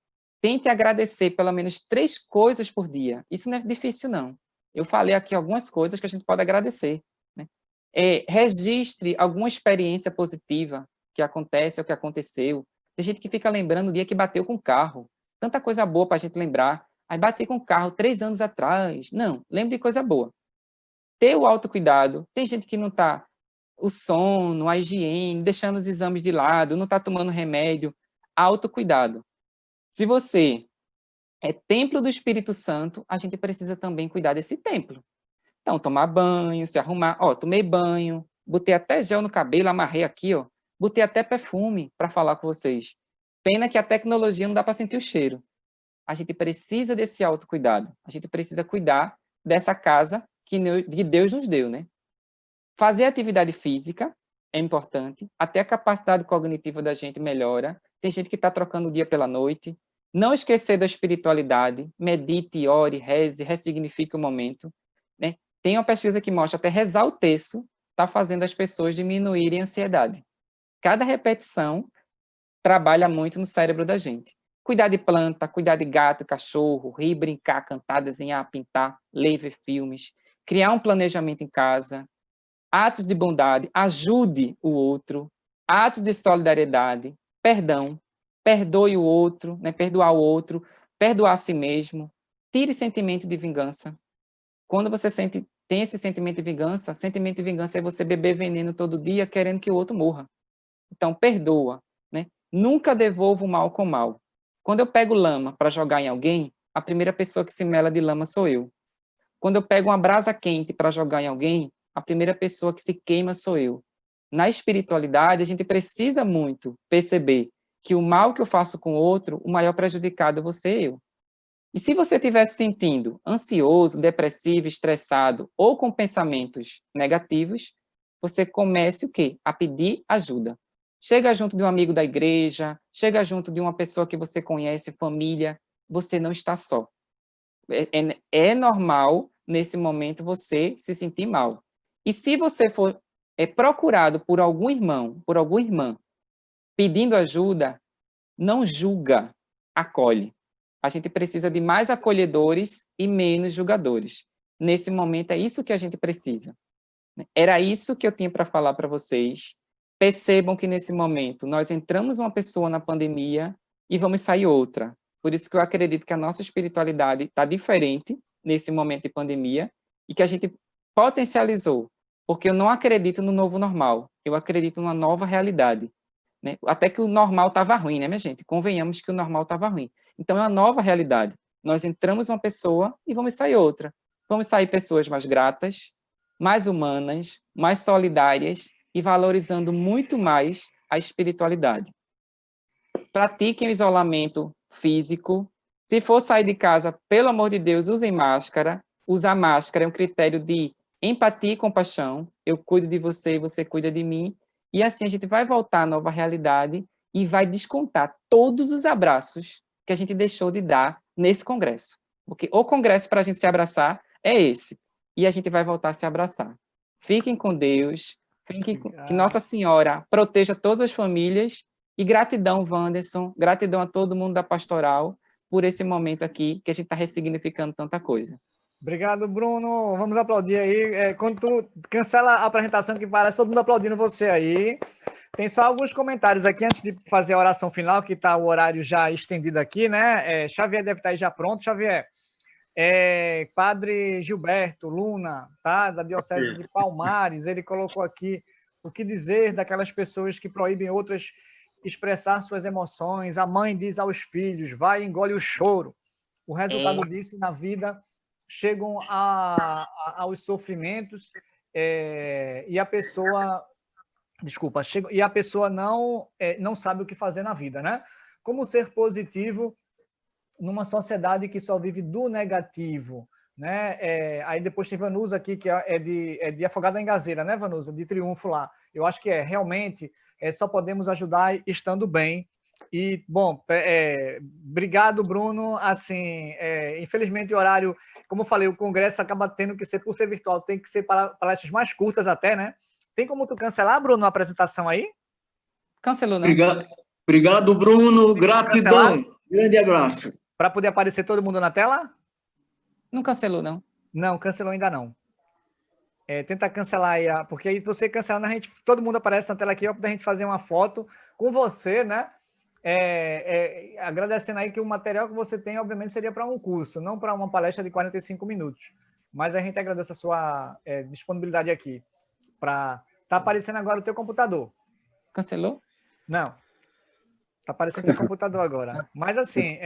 tente agradecer pelo menos 3 coisas por dia. Isso não é difícil, não. Eu falei aqui algumas coisas que a gente pode agradecer, né? Registre alguma experiência positiva que acontece ou que aconteceu. Tem gente que fica lembrando o dia que bateu com o carro. Tanta coisa boa para a gente lembrar. Aí bater com o carro 3 anos atrás. Não, lembre de coisa boa. Ter o autocuidado. Tem gente que não está... O sono, a higiene, deixando os exames de lado, não está tomando remédio. Autocuidado. Se você é templo do Espírito Santo, a gente precisa também cuidar desse templo. Então, tomar banho, se arrumar. Ó, tomei banho, botei até gel no cabelo, amarrei aqui, ó. Botei até perfume para falar com vocês. Pena que a tecnologia não dá para sentir o cheiro. A gente precisa desse autocuidado. A gente precisa cuidar dessa casa que Deus nos deu, né? Fazer atividade física é importante. Até a capacidade cognitiva da gente melhora. Tem gente que está trocando o dia pela noite. Não esquecer da espiritualidade. Medite, ore, reze, ressignifique o momento, né? Tem uma pesquisa que mostra até rezar o terço está fazendo as pessoas diminuírem a ansiedade. Cada repetição trabalha muito no cérebro da gente. Cuidar de planta, cuidar de gato, cachorro, rir, brincar, cantar, desenhar, pintar, ler, ver filmes, criar um planejamento em casa, atos de bondade, ajude o outro, atos de solidariedade, perdão, perdoe o outro, né? Perdoar o outro, perdoar a si mesmo, tire sentimento de vingança. Quando você tem esse sentimento de vingança é você beber veneno todo dia querendo que o outro morra. Então, perdoa, né? Nunca devolva o mal com o mal. Quando eu pego lama para jogar em alguém, a primeira pessoa que se mela de lama sou eu. Quando eu pego uma brasa quente para jogar em alguém, a primeira pessoa que se queima sou eu. Na espiritualidade, a gente precisa muito perceber que o mal que eu faço com o outro, o maior prejudicado é você e eu. E se você estiver se sentindo ansioso, depressivo, estressado ou com pensamentos negativos, você comece o quê? A pedir ajuda. Chega junto de um amigo da igreja, chega junto de uma pessoa que você conhece, família, você não está só. É normal, nesse momento, você se sentir mal. E se você for procurado por algum irmão, por alguma irmã, pedindo ajuda, não julga, acolhe. A gente precisa de mais acolhedores e menos julgadores. Nesse momento, é isso que a gente precisa. Era isso que eu tinha para falar para vocês. Percebam que, nesse momento, nós entramos uma pessoa na pandemia e vamos sair outra. Por isso que eu acredito que a nossa espiritualidade está diferente nesse momento de pandemia e que a gente potencializou, porque eu não acredito no novo normal, eu acredito numa nova realidade. Né? Até que o normal estava ruim, né, minha gente? Convenhamos que o normal estava ruim. Então, é uma nova realidade. Nós entramos uma pessoa e vamos sair outra. Vamos sair pessoas mais gratas, mais humanas, mais solidárias e valorizando muito mais a espiritualidade. Pratiquem o isolamento físico. Se for sair de casa, pelo amor de Deus, usem máscara. Usar máscara é um critério de empatia e compaixão. Eu cuido de você, você cuida de mim. E assim a gente vai voltar à nova realidade e vai descontar todos os abraços que a gente deixou de dar nesse congresso. Porque o congresso para a gente se abraçar é esse. E a gente vai voltar a se abraçar. Fiquem com Deus. Que Nossa Senhora proteja todas as famílias. E gratidão, Wanderson. Gratidão a todo mundo da Pastoral por esse momento aqui que a gente está ressignificando tanta coisa.
Obrigado, Bruno. Vamos aplaudir aí. Quando tu cancela a apresentação, que parece todo mundo aplaudindo você aí. Tem só alguns comentários aqui antes de fazer a oração final, que está o horário já estendido aqui, né? Xavier deve estar aí já pronto. Xavier, Padre Gilberto Luna, tá? Da Diocese de Palmares, ele colocou aqui o que dizer daquelas pessoas que proíbem outras expressar suas emoções. A mãe diz aos filhos, vai e engole o choro. O resultado disso na vida chegam aos sofrimentos e a pessoa... Desculpa, e a pessoa não sabe o que fazer na vida, né? Como ser positivo numa sociedade que só vive do negativo, né? Aí depois tem Vanusa aqui, que é de Afogada em Gazeira, né, Vanusa? De Triunfo lá. Eu acho que realmente só podemos ajudar estando bem. E, bom, obrigado, Bruno. Assim, infelizmente o horário, como eu falei, o congresso acaba tendo que ser, por ser virtual, tem que ser palestras mais curtas até, né? Tem como tu cancelar, Bruno, a apresentação aí?
Cancelou, não?
Obrigado, Bruno. Gratidão. Grande abraço.
Para poder aparecer todo mundo na tela?
Não cancelou, não.
Não, cancelou ainda não. Tenta cancelar aí, porque aí se você cancelar, todo mundo aparece na tela aqui, para a gente fazer uma foto com você, né? Agradecendo aí que o material que você tem, obviamente, seria para um curso, não para uma palestra de 45 minutos. Mas a gente agradece a sua disponibilidade aqui. Tá aparecendo agora o teu computador.
Cancelou?
Não. Tá aparecendo o computador agora. Mas assim,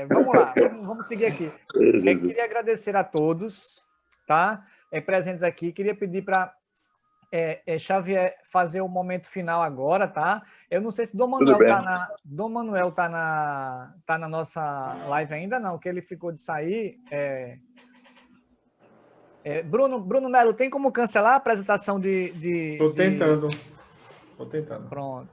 vamos lá, vamos seguir aqui. Queria agradecer a todos, tá? Presentes aqui. Queria pedir para Xavier fazer o momento final agora, tá? Eu não sei se Dom Manuel tá na nossa live ainda, não, que ele ficou de sair. Bruno Melo, tem como cancelar a apresentação
Estou tentando.
Pronto.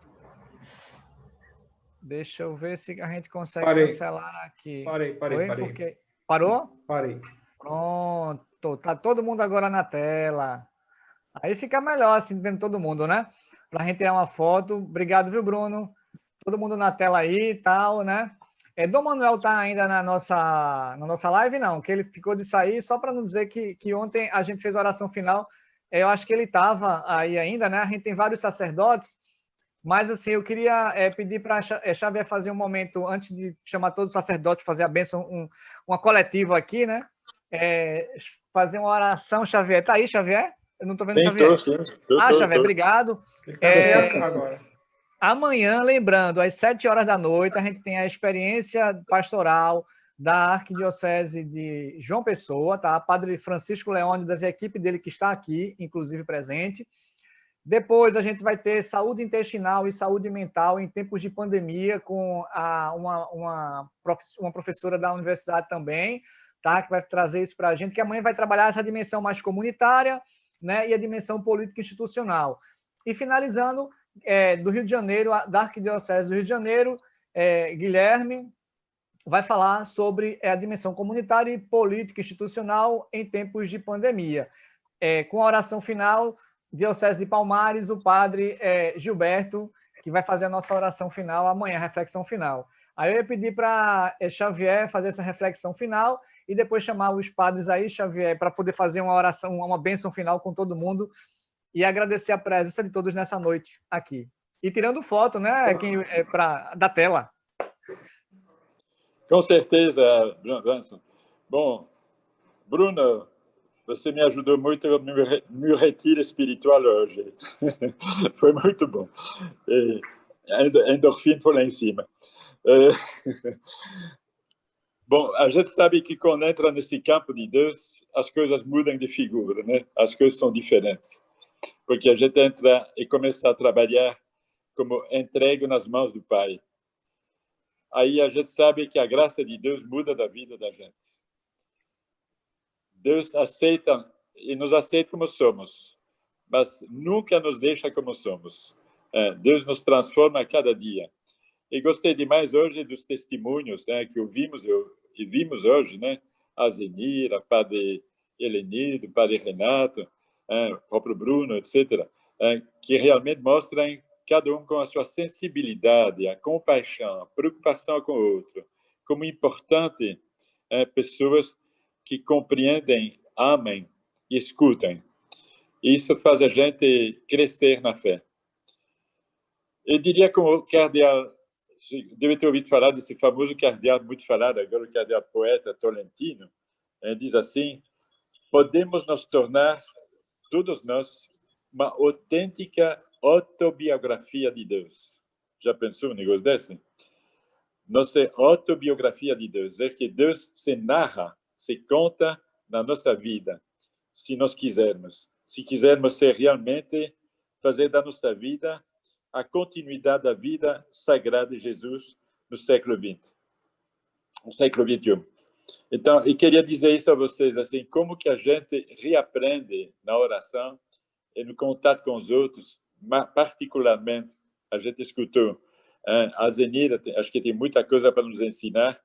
Deixa eu ver se a gente consegue cancelar aqui.
Parei.
Porque... Parou?
Parei.
Pronto. Tá todo mundo agora na tela. Aí fica melhor, assim, vendo todo mundo, né? Pra gente tirar uma foto. Obrigado, viu, Bruno? Todo mundo na tela aí e tal, né? Dom Manuel tá ainda na nossa live? Não, que ele ficou de sair, só para não dizer que ontem a gente fez a oração final. Eu acho que ele estava aí ainda, né? A gente tem vários sacerdotes, mas assim, eu queria pedir para Xavier fazer um momento, antes de chamar todos os sacerdotes, fazer a bênção, uma coletiva aqui, né? Fazer uma oração, Xavier. Tá aí, Xavier? Eu não estou vendo Xavier. Xavier, obrigado.
Agora.
Amanhã, lembrando, às 7 horas da noite, a gente tem a experiência pastoral da Arquidiocese de João Pessoa, tá? Padre Francisco Leônidas e a equipe dele que está aqui, inclusive presente. Depois a gente vai ter saúde intestinal e saúde mental em tempos de pandemia com uma professora da universidade também, tá? Que vai trazer isso para a gente, que amanhã vai trabalhar essa dimensão mais comunitária, né? E a dimensão política institucional. E finalizando, do Rio de Janeiro, da Arquidiocese do Rio de Janeiro, Guilherme vai falar sobre a dimensão comunitária e política institucional em tempos de pandemia. Com a oração final, Diocese de Palmares, o padre Gilberto, que vai fazer a nossa oração final amanhã, a reflexão final. Aí eu ia pedir para Xavier fazer essa reflexão final e depois chamar os padres aí, Xavier, para poder fazer uma oração, uma bênção final com todo mundo e agradecer a presença de todos nessa noite aqui. E tirando foto, né, da tela.
Com certeza, Bruno. Bom, Bruno, você me ajudou muito no meu retiro espiritual hoje. Foi muito bom. A endorfina foi lá em cima. Bom, a gente sabe que quando entra nesse campo de Deus, as coisas mudam de figura, né? As coisas são diferentes. Porque a gente entra e começa a trabalhar como entregue nas mãos do Pai. Aí a gente sabe que a graça de Deus muda da vida da gente. Deus aceita e nos aceita como somos, mas nunca nos deixa como somos. Deus nos transforma a cada dia. E gostei demais hoje dos testemunhos que ouvimos e vimos hoje, né? A Zenir, a Padre Helenir, o Padre Renato, o próprio Bruno, etc., que realmente mostram cada um com a sua sensibilidade, a compaixão, a preocupação com o outro, como importante pessoas que compreendem, amem e escutem. Isso faz a gente crescer na fé. Eu diria como o cardeal, deve ter ouvido falar desse famoso cardeal muito falado agora, o cardeal poeta Tolentino, diz assim: podemos nos tornar, todos nós, uma autêntica autobiografia de Deus. Já pensou um negócio desse? Nossa autobiografia de Deus, é que Deus se narra, se conta na nossa vida, se nós quisermos. Se quisermos ser realmente, fazer da nossa vida a continuidade da vida sagrada de Jesus no século XX, no século XXI. Então, eu queria dizer isso a vocês, assim, como que a gente reaprende na oração e no contato com os outros, particularmente, a gente escutou a Zenira, acho que tem muita coisa para nos ensinar,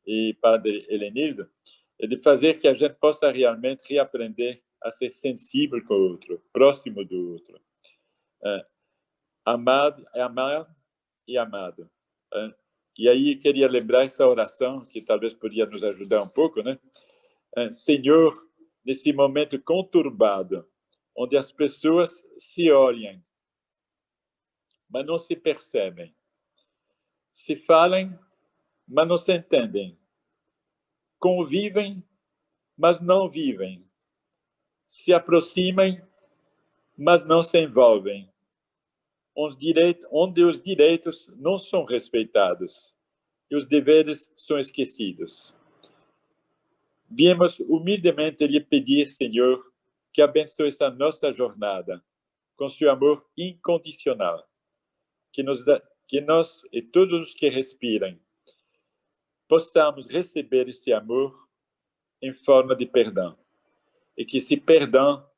e Padre Helenildo, é de fazer que a gente possa realmente reaprender a ser sensível com o outro, próximo do outro. Amar e amado. E aí eu queria lembrar essa oração, que talvez podia nos ajudar um pouco, né? Senhor, nesse momento conturbado, onde as pessoas se olham, mas não se percebem, se falam, mas não se entendem, convivem, mas não vivem, se aproximam, mas não se envolvem, onde os direitos não são respeitados e os deveres são esquecidos. Viemos humildemente lhe pedir, Senhor, que abençoe essa nossa jornada com seu amor incondicional, que nós e todos os que respiram possamos receber esse amor em forma de perdão, e que esse perdão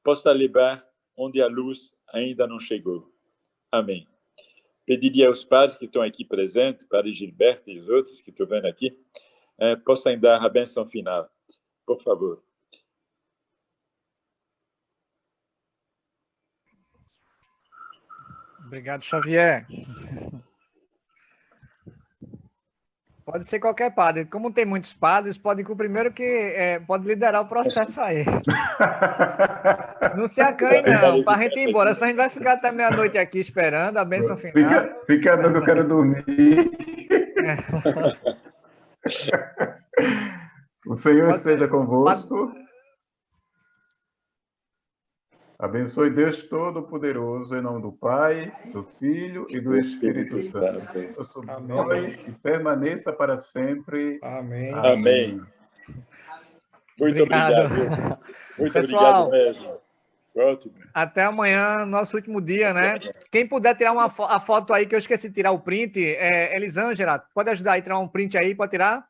possa levar onde a luz ainda não chegou. Amém. Pediria aos padres que estão aqui presentes, Padre Gilberto e os outros que estão vendo aqui, possam dar a bênção final, por favor.
Obrigado, Xavier. Pode ser qualquer padre. Como tem muitos padres, pode ir com o primeiro que pode liderar o processo aí. Não se acanhe, não, para a gente ir embora. Senão a gente vai ficar até meia-noite aqui esperando a bênção final.
Fica não, que eu quero dormir. O Senhor esteja convosco. Abençoe Deus Todo-Poderoso, em nome do Pai, do Filho e do Espírito Santo. Sobre nós e permaneça para sempre.
Amém.
Amém. Muito obrigado. Muito
Pessoal,
obrigado mesmo. Ótimo.
Até amanhã, nosso último dia, né? Quem puder tirar a foto aí, que eu esqueci de tirar o print, Elisângela, pode ajudar aí, tirar um print aí, pode tirar?